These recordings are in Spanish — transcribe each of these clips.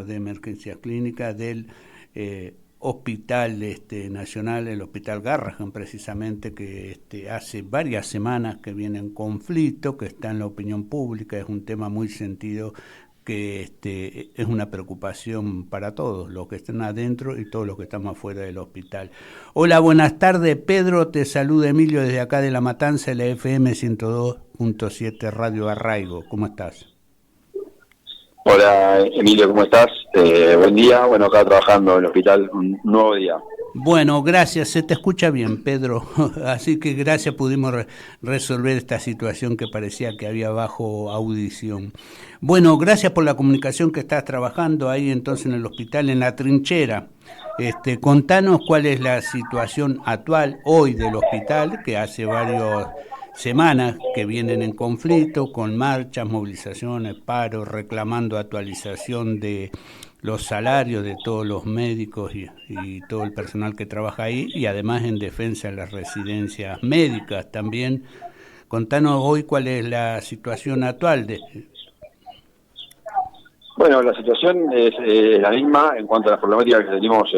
de emergencias clínicas del Hospital Nacional, el Hospital Garrahan, precisamente, que hace varias semanas que viene en conflicto, que está en la opinión pública, es un tema muy sentido, que es una preocupación para todos, los que están adentro y todos los que estamos afuera del hospital. Hola, buenas tardes, Pedro, te saluda Emilio desde acá de La Matanza, de la FM 102.7 Radio Arraigo. ¿Cómo estás? Hola Emilio, ¿cómo estás? Buen día, bueno, acá trabajando en el hospital, un nuevo día. Bueno, gracias, se te escucha bien, Pedro, así que gracias, pudimos resolver esta situación que parecía que había bajo audición. Bueno, gracias por la comunicación que estás trabajando ahí entonces en el hospital, en la trinchera. Contanos cuál es la situación actual hoy del hospital, que hace varias semanas que vienen en conflicto, con marchas, movilizaciones, paros, reclamando actualización de los salarios de todos los médicos y todo el personal que trabaja ahí, y además en defensa de las residencias médicas también. Contanos hoy cuál es la situación actual. Bueno, la situación es la misma en cuanto a las problemáticas que venimos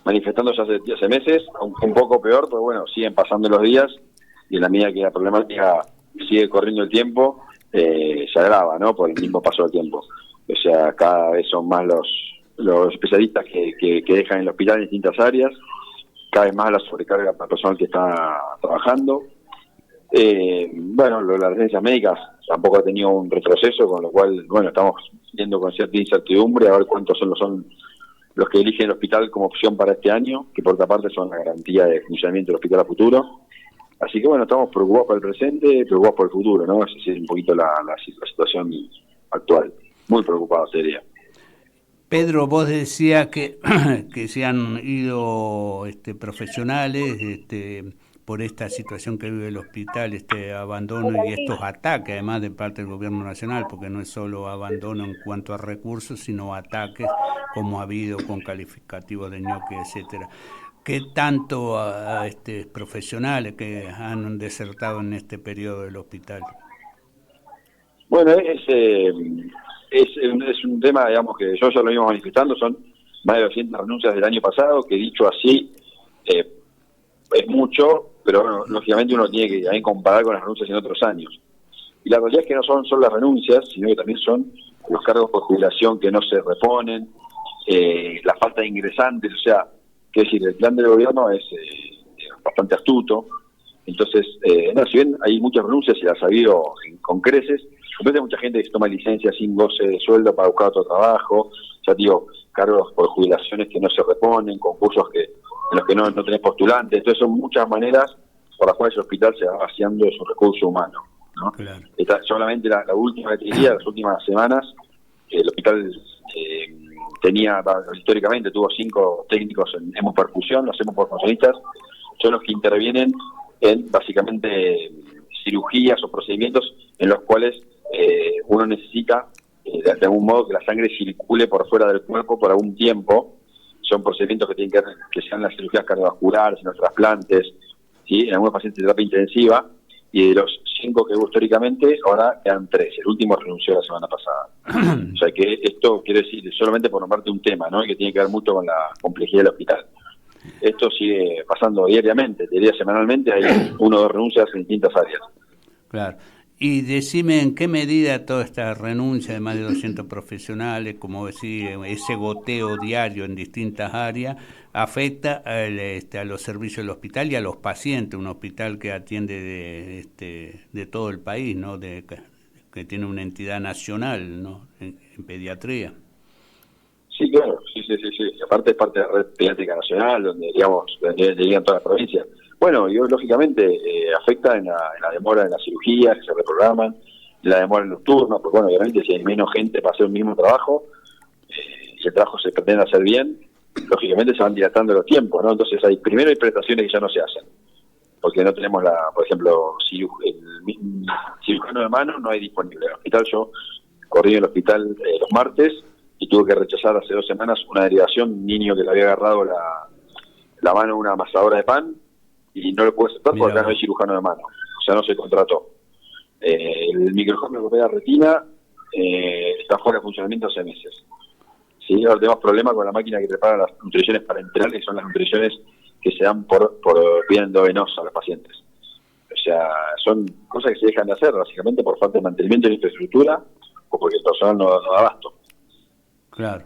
manifestando ya hace meses, un poco peor, pero bueno, siguen pasando los días y en la medida que la problemática sigue corriendo el tiempo, se agrava, ¿no? Por el mismo paso del tiempo. O sea, cada vez son más los especialistas que dejan el hospital en distintas áreas, cada vez más la sobrecarga para el personal que está trabajando. Bueno, las residencias médicas tampoco ha tenido un retroceso, con lo cual, bueno, estamos viendo con cierta incertidumbre a ver cuántos son los que eligen el hospital como opción para este año, que por otra parte son la garantía de funcionamiento del hospital a futuro. Así que bueno, estamos preocupados por el presente, preocupados por el futuro, ¿no? Esa es un poquito la situación actual. Muy preocupados, sería. Pedro, vos decías que se han ido profesionales por esta situación que vive el hospital, este abandono y estos ataques, además de parte del gobierno nacional, porque no es solo abandono en cuanto a recursos, sino ataques como ha habido con calificativos de ñoque, etcétera. ¿Qué tanto profesionales que han desertado en este periodo del hospital? Bueno, es un tema, digamos, que yo ya lo íbamos manifestando, son más de 200 renuncias del año pasado, que dicho así es mucho, pero bueno, lógicamente uno tiene que también comparar con las renuncias en otros años. Y la realidad es que no son solo las renuncias, sino que también son los cargos por jubilación que no se reponen, la falta de ingresantes, o sea, que decir, el plan del gobierno es bastante astuto. Entonces, no, si bien hay muchas renuncias y las ha habido con creces, hay mucha gente que se toma licencia sin goce de sueldo para buscar otro trabajo, ya digo, cargos por jubilaciones que no se reponen, concursos en los que no tenés postulantes. Entonces son muchas maneras por las cuales el hospital se va vaciando de su recurso humano, ¿no? Claro. Solamente la última que diría, las últimas semanas, el hospital históricamente tuvo 5 técnicos en hemoperfusión. Los hemoperfusionistas son los que intervienen en básicamente cirugías o procedimientos en los cuales uno necesita de algún modo que la sangre circule por fuera del cuerpo por algún tiempo. Son procedimientos que tienen que sean las cirugías cardiovasculares, en los trasplantes, ¿sí? En algunos pacientes de terapia intensiva, y de los 5 que hubo históricamente, ahora quedan 3. El último renunció la semana pasada. O sea que esto quiere decir, solamente por nombrarte un tema, ¿no? Que tiene que ver mucho con la complejidad del hospital. Esto sigue pasando diariamente, diría semanalmente, hay 1 o 2 renuncias en distintas áreas. Claro. Y decime en qué medida toda esta renuncia de más de 200 profesionales, como decir, ese goteo diario en distintas áreas, afecta a los servicios del hospital y a los pacientes, un hospital que atiende de todo el país, ¿no? Que tiene una entidad nacional, ¿no? En pediatría. Sí, claro, sí. Aparte es parte de la red pediátrica nacional, donde llegan todas las provincias. Bueno, y lógicamente afecta en la demora de las cirugías que se reprograman, en la demora en los turnos, porque bueno, obviamente si hay menos gente para hacer un mismo trabajo, y el trabajo se pretende hacer bien, lógicamente se van dilatando los tiempos, ¿no? Entonces primero hay prestaciones que ya no se hacen, porque no tenemos por ejemplo, el cirujano de mano no hay disponible. En el hospital yo corrí en el hospital los martes y tuve que rechazar hace 2 semanas una derivación, un niño que le había agarrado la mano a una amasadora de pan, y no lo puedo aceptar porque acá no hay cirujano de mano, o sea, no se contrató. El microscopio que opera retina está fuera de funcionamiento hace meses. ¿sí? Ahora tenemos problemas con la máquina que prepara las nutriciones parenterales, que son las nutriciones que se dan por vía endovenosa a los pacientes. O sea, son cosas que se dejan de hacer, básicamente por falta de mantenimiento de la infraestructura o porque el personal no da abasto. Claro.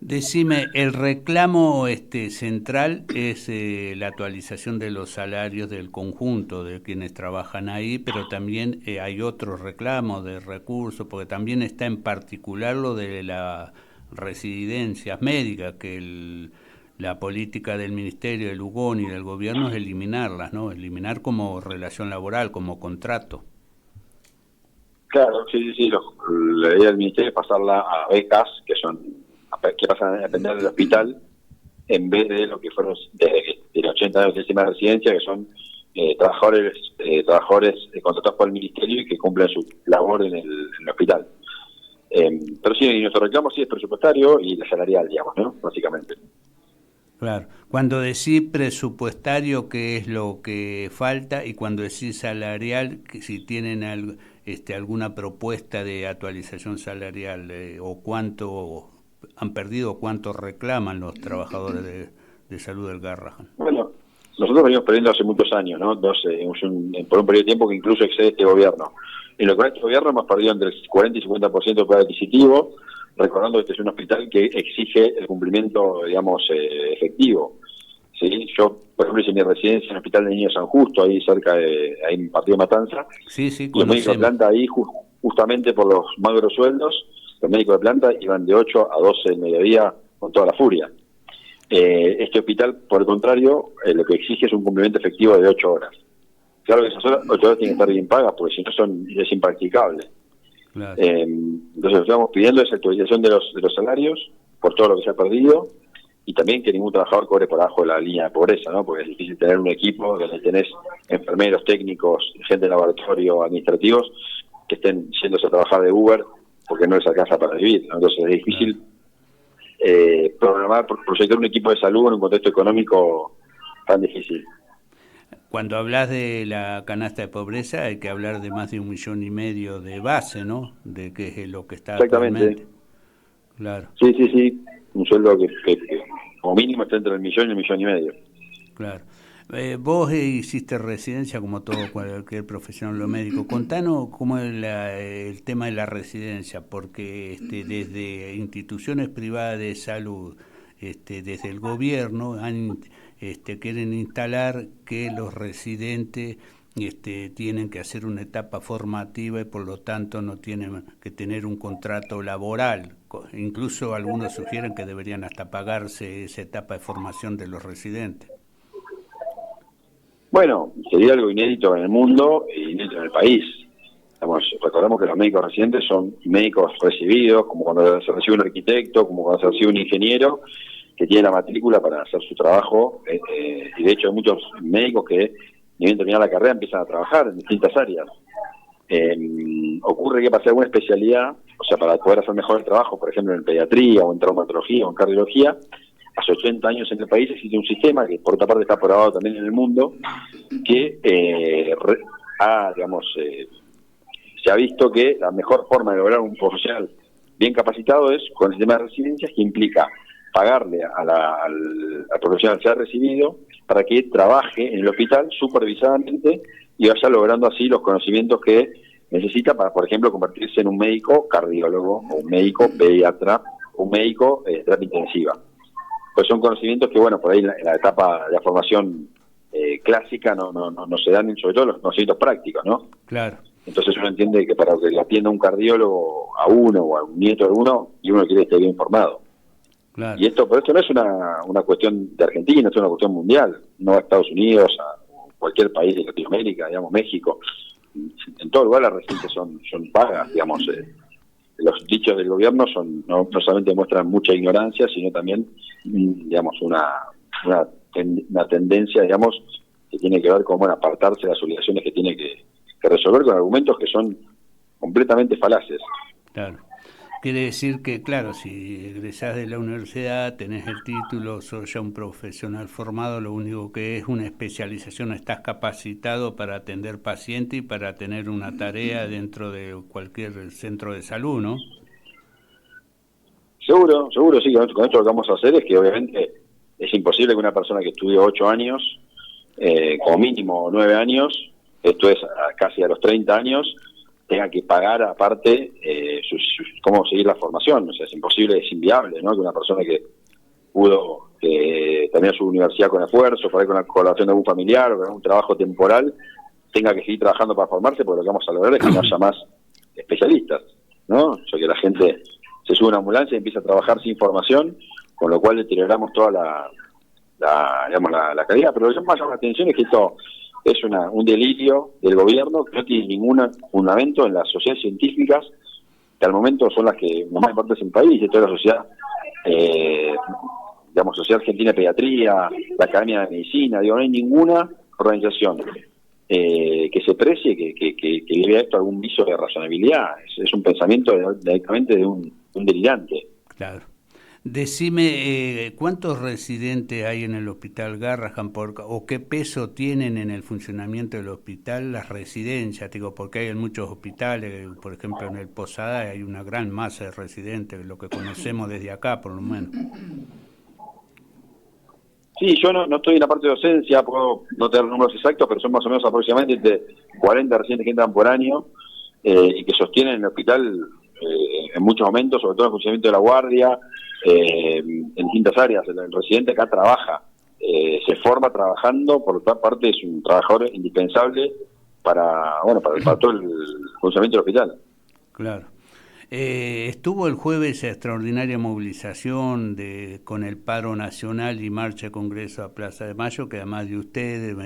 Decime, el reclamo central es la actualización de los salarios del conjunto de quienes trabajan ahí, pero también hay otros reclamos de recursos, porque también está en particular lo de las residencias médicas, que la política del Ministerio de Lugón y del gobierno es eliminarlas, ¿no? Eliminar como relación laboral, como contrato. Claro, sí, la idea del Ministerio es pasarla a becas, que pasan a depender del hospital, en vez de lo que fueron de los 80 años del sistema de residencia, que son trabajadores contratados por el Ministerio y que cumplen su labor en el hospital. Pero sí, nuestro reclamo sí es presupuestario y salarial, digamos, ¿no? Básicamente. Claro. Cuando decís presupuestario, ¿qué es lo que falta? Y cuando decís salarial, que si tienen alguna propuesta de actualización salarial, o cuánto han perdido, o cuánto reclaman los trabajadores de salud del Garrahan. Bueno, nosotros venimos perdiendo hace muchos años, ¿no? Entonces, por un periodo de tiempo que incluso excede este gobierno. En lo que va este gobierno hemos perdido entre el 40 y 50% de poder adquisitivo, recordando que este es un hospital que exige el cumplimiento, digamos, efectivo. ¿Sí? Yo, por ejemplo, hice mi residencia en el Hospital de Niños San Justo, ahí cerca ahí en Partido Matanza. Sí, Y los médicos de planta ahí, justamente por los magros sueldos, los médicos de planta iban de 8 a 12 del mediodía con toda la furia. Este hospital, por el contrario, lo que exige es un cumplimiento efectivo de 8 horas. Claro que esas 8 horas tienen que estar bien pagas, porque si no es impracticable. Claro. Entonces lo que estamos pidiendo es actualización de los salarios por todo lo que se ha perdido, y también que ningún trabajador cobre por abajo de la línea de pobreza, ¿no? Porque es difícil tener un equipo donde tenés enfermeros, técnicos, gente de laboratorio, administrativos, que estén yéndose a trabajar de Uber porque no les alcanza para vivir, ¿no? Entonces es difícil proyectar un equipo de salud en un contexto económico tan difícil. Cuando hablas de la canasta de pobreza hay que hablar de más de 1,5 millones de base, ¿no? De que es lo que está actualmente. Claro. Sí. Un sueldo que como mínimo está entre el 1 y 1,5 millones. Claro. Vos hiciste residencia como todo cualquier profesional lo médico. Contanos cómo es el tema de la residencia, porque desde instituciones privadas de salud, desde el gobierno quieren instalar que los residentes tienen que hacer una etapa formativa y por lo tanto no tienen que tener un contrato laboral. Incluso algunos sugieren que deberían hasta pagarse esa etapa de formación de los residentes. Bueno, sería algo inédito en el mundo e inédito en el país. Recordemos que los médicos residentes son médicos recibidos, como cuando se recibe un arquitecto, como cuando se recibe un ingeniero, que tiene la matrícula para hacer su trabajo. Y de hecho hay muchos médicos que, ni bien terminar la carrera, empiezan a trabajar en distintas áreas. Ocurre que para hacer alguna especialidad, o sea, para poder hacer mejor el trabajo, por ejemplo en pediatría o en traumatología o en cardiología, hace 80 años en el país existe un sistema que por otra parte está aprobado también en el mundo, que se ha visto que la mejor forma de lograr un profesional bien capacitado es con el sistema de residencias, que implica pagarle al profesional que se ha recibido para que trabaje en el hospital supervisadamente y vaya logrando así los conocimientos que necesita para, por ejemplo, convertirse en un médico cardiólogo o un médico pediatra o un médico de terapia intensiva. Pues son conocimientos que, bueno, por ahí en la etapa de la formación clásica no se dan, sobre todo los conocimientos prácticos, ¿no? Claro. Entonces uno entiende que para que le atienda un cardiólogo a uno o a un nieto de uno, y uno quiere estar bien informado. Claro. Y esto no es una cuestión de Argentina, es una cuestión mundial, no a Estados Unidos, a cualquier país de Latinoamérica, digamos, México. En todo lugar las residencias son pagas, digamos. Los dichos del gobierno no solamente demuestran mucha ignorancia, sino también, digamos, una tendencia, digamos, que tiene que ver con apartarse de las obligaciones que tiene que resolver con argumentos que son completamente falaces. Claro. Quiere decir que, claro, si egresás de la universidad, tenés el título, sos ya un profesional formado, lo único que es una especialización, estás capacitado para atender pacientes y para tener una tarea dentro de cualquier centro de salud, ¿no? Seguro, seguro, sí, con esto lo que vamos a hacer es que obviamente es imposible que una persona que estudió 8 años, como mínimo 9 años, esto es casi a los 30 años, tenga que pagar aparte cómo seguir la formación. O sea, es imposible, es inviable, ¿no? Que una persona que pudo terminar su universidad con esfuerzo, por ahí con la colaboración de algún familiar o con algún trabajo temporal, tenga que seguir trabajando para formarse, porque lo que vamos a lograr es que no haya más especialistas, ¿no? O sea, que la gente se sube a una ambulancia y empieza a trabajar sin formación, con lo cual deterioramos toda la calidad. Pero lo que más llama la atención es que esto es un delirio del gobierno que no tiene ningún fundamento en las sociedades científicas, que al momento son las que más importantes en el país, de toda la sociedad, Sociedad Argentina de Pediatría, la Academia de Medicina, no hay ninguna organización que se precie, que le vea esto algún viso de razonabilidad. Es un pensamiento directamente de un delirante. Claro. Decime, ¿cuántos residentes hay en el Hospital Garrahan o qué peso tienen en el funcionamiento del hospital las residencias? Digo, porque hay en muchos hospitales, por ejemplo en el Posada hay una gran masa de residentes, lo que conocemos desde acá por lo menos. Sí, yo no estoy en la parte de docencia, puedo no tener números exactos, pero son más o menos aproximadamente de 40 residentes que entran por año y que sostienen el hospital en muchos momentos, sobre todo en el funcionamiento de la guardia, en distintas áreas. El residente acá trabaja, se forma trabajando, por otra parte es un trabajador indispensable para todo el funcionamiento del hospital. Claro. Estuvo el jueves extraordinaria movilización con el paro nacional y marcha de Congreso a Plaza de Mayo, que además de ustedes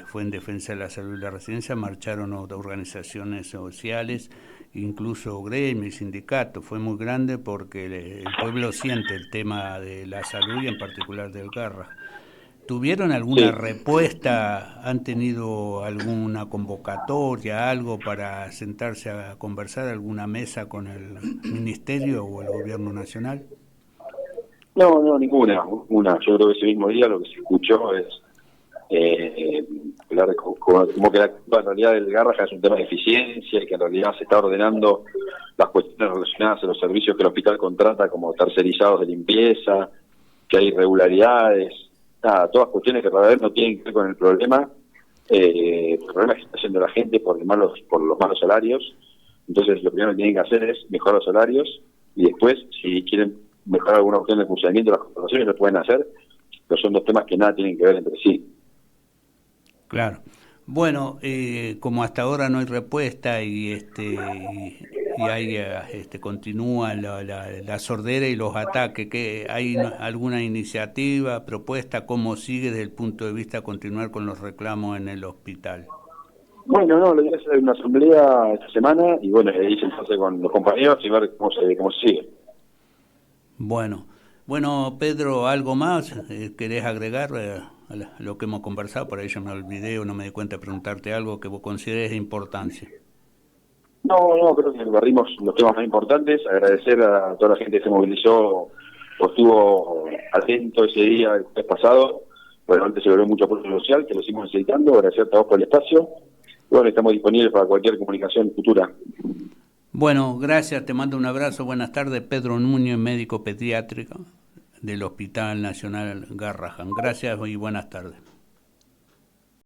fue en defensa de la salud y la residencia, marcharon organizaciones sociales, incluso gremios y sindicatos. Fue muy grande porque el pueblo siente el tema de la salud y en particular del Garrahan. ¿Tuvieron alguna respuesta? ¿Han tenido alguna convocatoria, algo para sentarse a conversar, alguna mesa con el Ministerio o el Gobierno Nacional? No, ninguna. Yo creo que ese mismo día lo que se escuchó es como que la culpa en realidad del Garrahan es un tema de eficiencia y que en realidad se está ordenando las cuestiones relacionadas a los servicios que el hospital contrata como tercerizados de limpieza, que hay irregularidades. Todas cuestiones que realmente no tienen que ver con el problema. El problema que está haciendo la gente por los malos salarios. Entonces lo primero que tienen que hacer es mejorar los salarios y después, si quieren mejorar alguna cuestión de funcionamiento de las corporaciones, lo pueden hacer, pero son dos temas que nada tienen que ver entre sí. Claro. Bueno, como hasta ahora no hay respuesta y hay continúa la sordera y los ataques, ¿hay alguna iniciativa, propuesta, cómo sigue desde el punto de vista continuar con los reclamos en el hospital? Bueno, la idea es hacer una asamblea esta semana y ahí sentarse con los compañeros y ver cómo se sigue. Bueno, Pedro, ¿algo más querés agregar a lo que hemos conversado? Por ahí yo me olvidé o no me di cuenta de preguntarte algo que vos consideres de importancia. No, creo que barrimos los temas más importantes. Agradecer a toda la gente que se movilizó o estuvo atento ese día, el mes pasado. Antes se logró mucho apoyo social, que lo seguimos necesitando. Agradecer a vos por el espacio. Estamos disponibles para cualquier comunicación futura. Bueno, gracias, te mando un abrazo. Buenas tardes, Pedro Núñez, médico pediátrico del Hospital Nacional Garrahan. Gracias y buenas tardes.